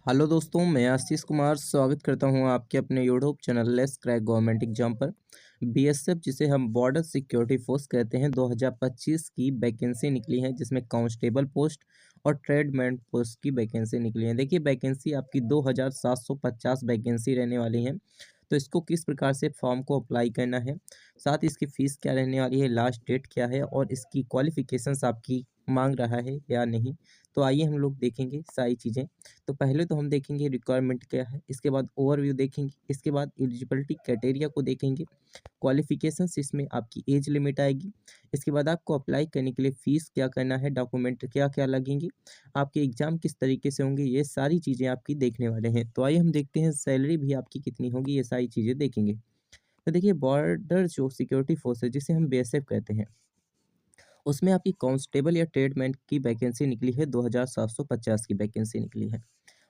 Hello दोस्तों, मैं आशीष कुमार स्वागत करता हूं आपके अपने YouTube channel let's crack government exam पर। बीएसएफ जिसे हम बॉर्डर सिक्योरिटी फोर्स कहते हैं 2025 की वैकेंसी निकली है, जिसमें कांस्टेबल पोस्ट और ट्रेडमैन पोस्ट की वैकेंसी निकली है। देखिए, वैकेंसी आपकी 2750 वैकेंसी रहने वाली है। तो इसको किस प्रकार से फॉर्म को अप्लाई करना है, साथ ही इसकी फ़ीस क्या रहने वाली है, लास्ट डेट क्या है और इसकी क्वालिफ़िकेशंस आपकी माँग रहा है या नहीं। तो आइए हम लोग देखेंगे सारी चीज़ें। तो पहले तो हम देखेंगे रिक्वायरमेंट क्या है, इसके बाद ओवरव्यू देखेंगे, इसके बाद एलिजिबिलिटी क्राइटेरिया को देखेंगे, क्वालिफ़िकेशंस इसमें आपकी एज लिमिट आएगी। इसके बाद आपको अप्लाई करने के लिए फ़ीस क्या करना है, डॉक्यूमेंट क्या-क्या लगेंगे, आपके एग्ज़ाम किस तरीके से होंगे, ये सारी चीज़ें आपकी देखने वाले हैं। तो आइए हम देखते हैं सैलरी भी आपकी कितनी होगी, ये सारी चीज़ें देखेंगे। तो देखिए, बॉर्डर जो सिक्योरिटी फोर्स है जिसे हम बीएसएफ कहते हैं, उसमें आपकी कांस्टेबल या ट्रेडमैन की वैकेंसी निकली है 2750 की वैकेंसी निकली है।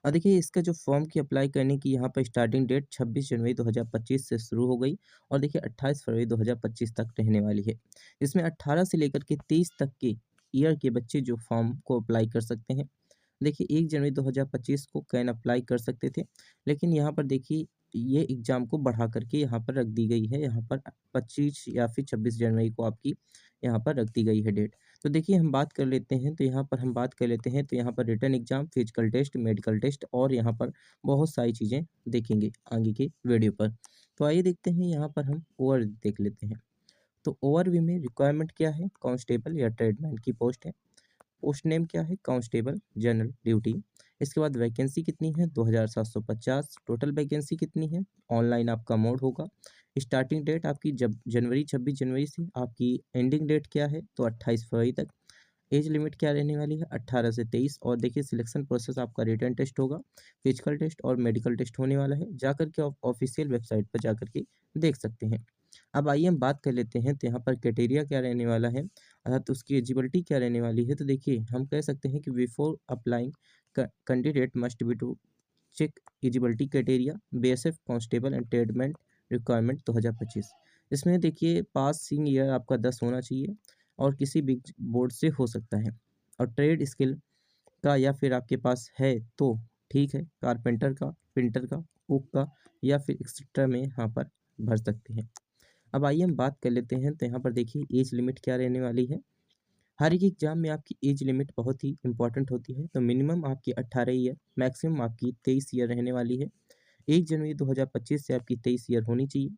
और देखिए, इसका जो फॉर्म की अप्लाई करने की यहाँ पर स्टार्टिंग डेट 26 जनवरी 2025 से शुरू हो गई और देखिए 28 फरवरी 2025 तक रहने वाली है। इसमें 18 से लेकर के 30 तक के ईयर के बच्चे जो फॉर्म को अप्लाई कर सकते हैं। देखिए, 1 जनवरी 2025 को कैन अप्लाई कर सकते थे, लेकिन यहाँ पर देखिए ये एग्ज़ाम को बढ़ा करके यहाँ पर रख दी गई है। यहाँ पर 25 या फिर 26 जनवरी को आपकी यहाँ पर रख दी गई है डेट। तो देखिए, हम बात कर लेते हैं, तो यहाँ पर हम बात कर लेते हैं, तो यहाँ पर written exam, physical test, medical test और यहाँ पर बहुत सारी चीज़ें देखेंगे आगे के वीडियो पर। तो आइए देखते हैं, यहाँ पर हम ओवरव्यू देख लेते हैं। तो ओवरव्यू में रिक्वायरमेंट क्या है, कांस्टेबल या ट्रेडमैन की पोस्ट है। पोस्ट नेम क्या है, कांस्टेबल जनरल ड्यूटी। इसके बाद वैकेंसी कितनी है, 2750। टोटल वैकेंसी कितनी है, ऑनलाइन आपका मोड होगा। स्टार्टिंग डेट आपकी जब जनवरी 26 जनवरी से, आपकी एंडिंग डेट क्या है, तो 28 फरवरी तक। एज लिमिट क्या रहने वाली है, 18 से 23। और देखिए, सिलेक्शन प्रोसेस आपका रिटन टेस्ट होगा, फिजिकल टेस्ट और मेडिकल टेस्ट होने वाला है। जाकर के आप ऑफिशियल वेबसाइट पर जाकर के देख सकते हैं। अब आइए हम बात कर लेते हैं, तो यहाँ पर क्राइटेरिया क्या रहने वाला है, अर्थात उसकी एलिजिबिलिटी क्या रहने वाली है। तो देखिए, हम कह सकते हैं कि before applying candidate must be to check eligibility criteria BSF constable and tradesman requirement 2025। इसमें देखिए, पासिंग ईयर आपका 10 होना चाहिए और किसी भी बोर्ड से हो सकता है। और ट्रेड स्किल का या फिर आपके पास है तो ठीक है, कारपेंटर का, प्रिंटर का, कुक का या फिर एक्सेट्रा में यहाँ पर भर सकते हैं। अब आइए हम बात कर लेते हैं, तो यहाँ पर देखिए एज लिमिट क्या रहने वाली है। हर एक एग्जाम में आपकी एज लिमिट बहुत ही इंपॉर्टेंट होती है। तो मिनिमम आपकी 18 ईयर, मैक्सिमम आपकी 23 ईयर रहने वाली है। 1 जनवरी 2025 से आपकी 23 ईयर होनी चाहिए।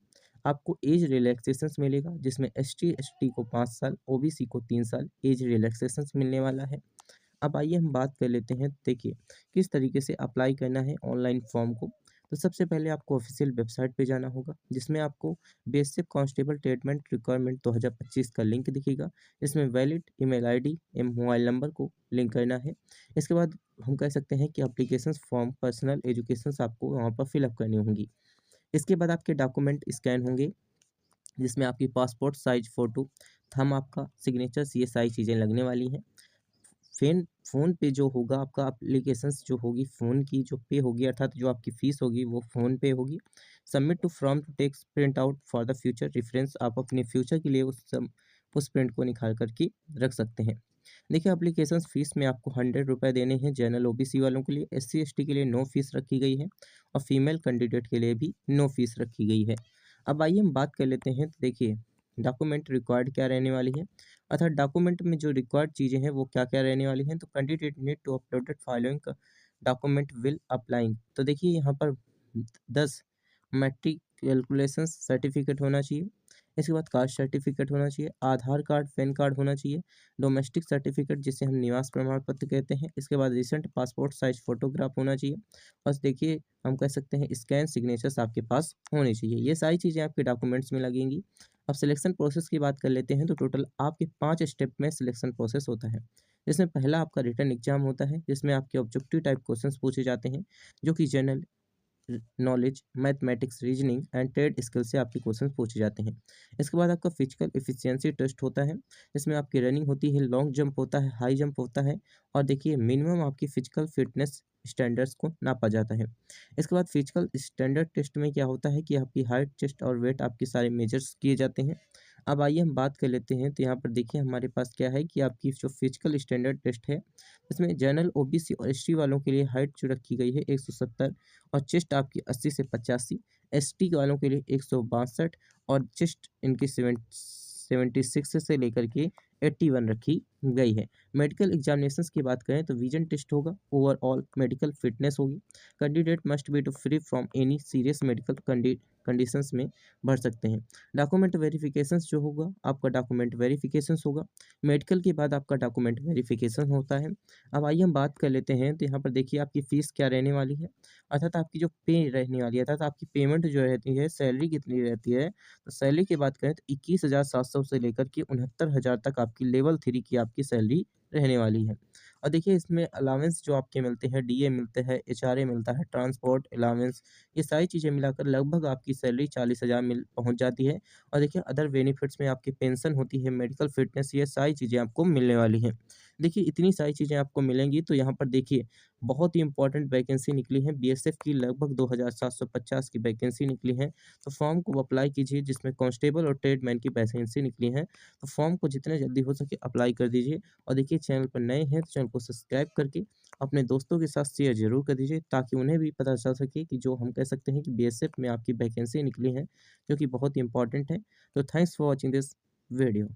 आपको एज रिलैक्सेशंस मिलेगा, जिसमें एसटी को 5 साल, ओबीसी को 3 साल एज रिलैक्सेशंस मिलने वाला है। अब आइए हम बात कर लेते हैं, देखिए किस तरीके से अप्लाई करना है ऑनलाइन फॉर्म को। तो सबसे पहले आपको ऑफिशियल वेबसाइट पे जाना होगा, जिसमें आपको बेसिक कांस्टेबल ट्रीटमेंट रिक्वायरमेंट 2025 का लिंक दिखेगा। इसमें वैलिड ईमेल आईडी एवं मोबाइल नंबर को लिंक करना है। इसके बाद हम कह सकते हैं कि एप्लीकेशन फॉर्म, पर्सनल एजुकेशन आपको वहाँ पर फिलअप करनी होंगी। इसके बाद आपके डॉक्यूमेंट स्कैन होंगे, जिसमें आपकी पासपोर्ट साइज फ़ोटो, थंब आपका, सिग्नेचर्स, ये सारी चीज़ें लगने वाली हैं। फ़ेन फ़ोन पे जो होगा आपका, एप्लीकेशंस जो होगी फ़ोन की जो पे होगी, अर्थात जो आपकी फ़ीस होगी वो फ़ोन पे होगी। Submit to from to takes print out for the future reference, आप अपने फ्यूचर के लिए उस प्रिंट को निकाल कर के रख सकते हैं। देखिए, एप्लीकेशंस फ़ीस में आपको ₹100 देने हैं जनरल ओबीसी वालों के लिए, एससी एसटी के लिए नो फ़ीस रखी गई है और फीमेल कैंडिडेट के लिए भी नो फ़ीस रखी गई है। अब आइए हम बात कर लेते हैं, तो देखिए डॉक्यूमेंट रिक्वायर्ड क्या रहने वाली है, अर्थात डॉक्यूमेंट में जो रिक्वायर्ड चीज़ें हैं वो क्या-क्या रहने वाली हैं। तो candidate need to uploaded following document while applying. तो देखिए, यहाँ पर 10 मैट्रिक कैलकुलेशन सर्टिफिकेट होना चाहिए। इसके बाद कास्ट सर्टिफिकेट होना चाहिए, आधार कार्ड, पैन कार्ड होना चाहिए, डोमेस्टिक सर्टिफिकेट जिसे हम निवास प्रमाण पत्र कहते हैं। इसके बाद रिसेंट पासपोर्ट साइज फ़ोटोग्राफ होना चाहिए। बस देखिए, हम कह सकते हैं स्कैन सिग्नेचर्स आपके पास होने चाहिए। ये सारी चीज़ें आपके डॉक्यूमेंट्स में लगेंगी। अब सिलेक्शन प्रोसेस की बात कर लेते हैं, तो टोटल आपके 5 स्टेप में सिलेक्शन प्रोसेस होता है। जिसमें पहला आपका रिटन एग्जाम होता है, जिसमें आपके ऑब्जेक्टिव टाइप क्वेश्चंस पूछे जाते हैं, जो कि general knowledge, mathematics, reasoning and trade skill से आपके क्वेश्चन पूछे जाते हैं। इसके बाद आपका फिजिकल एफिशिएंसी टेस्ट होता है, इसमें आपकी रनिंग होती है, लॉन्ग जंप होता है, हाई जंप होता है और देखिए मिनिमम आपकी फिजिकल फिटनेस स्टैंडर्ड्स को नापा जाता है। इसके बाद फिजिकल स्टैंडर्ड टेस्ट में क्या होता है कि आपकी हाइट, चेस्ट और वेट आपके सारे मेजर्स किए जाते हैं। अब आइए हम बात कर लेते हैं। तो यहाँ पर देखिए हमारे पास क्या है कि आपकी जो फिजिकल स्टैंडर्ड टेस्ट है, इसमें जनरल, ओबीसी और एसटी वालों के लिए हाइट जो रखी गई है 170 और चेस्ट आपकी 80 से 85, एसटी वालों के लिए 162 और चेस्ट इनकी 76 से लेकर के 81 रखी गई है। मेडिकल एग्जामिनेशंस की बात करें तो विजन टेस्ट होगा, ओवरऑल मेडिकल फिटनेस होगी, candidate must be to free from any serious medical conditions में भर सकते हैं। डॉक्यूमेंट वेरिफिकेशंस जो होगा, आपका डॉक्यूमेंट वेरिफिकेशंस होगा, मेडिकल के बाद आपका डॉक्यूमेंट वेरिफिकेशन होता है। अब आइए हम बात कर लेते हैं। तो यहाँ पर देखिए आपकी फ़ीस क्या रहने वाली है, अर्थात आपकी जो पे रहने वाली है, अर्थात आपकी पेमेंट जो रहती है, सैलरी कितनी रहती है। तो सैलरी की बात करें तो 21,700 से लेकर के 69,000 तक आपकी लेवल 3 की आपकी सैलरी रहने वाली है। और देखिए इसमें अलाउंस जो आपके मिलते हैं, डीए मिलते हैं, एचआरए मिलता है, ट्रांसपोर्ट अलाउंस, ये सारी चीज़ें मिलाकर लगभग आपकी सैलरी 40,000 मिल पहुँच जाती है। और देखिए अदर बेनिफिट्स में आपकी पेंशन होती है, मेडिकल फिटनेस, ये सारी चीज़ें आपको मिलने वाली हैं। देखिए इतनी सारी चीज़ें आपको मिलेंगी। तो यहाँ पर देखिए बहुत ही इंपॉर्टेंट वैकेंसी निकली है, बीएसएफ की लगभग 2,750 की वैकेंसी निकली है। तो फॉर्म को अप्लाई कीजिए, जिसमें कांस्टेबल और ट्रेडमैन की वैकेंसी निकली है। तो फॉर्म को जितने जल्दी हो सके अप्लाई कर दीजिए। और देखिए चैनल पर नए हैं तो चैनल को सब्सक्राइब करके अपने दोस्तों के साथ शेयर ज़रूर कर दीजिए, ताकि उन्हें भी पता चल सके कि जो हम कह सकते हैं कि बीएसएफ में आपकी वैकेंसी निकली है, जो कि बहुत ही इंपॉर्टेंट है। तो thanks for watching this video.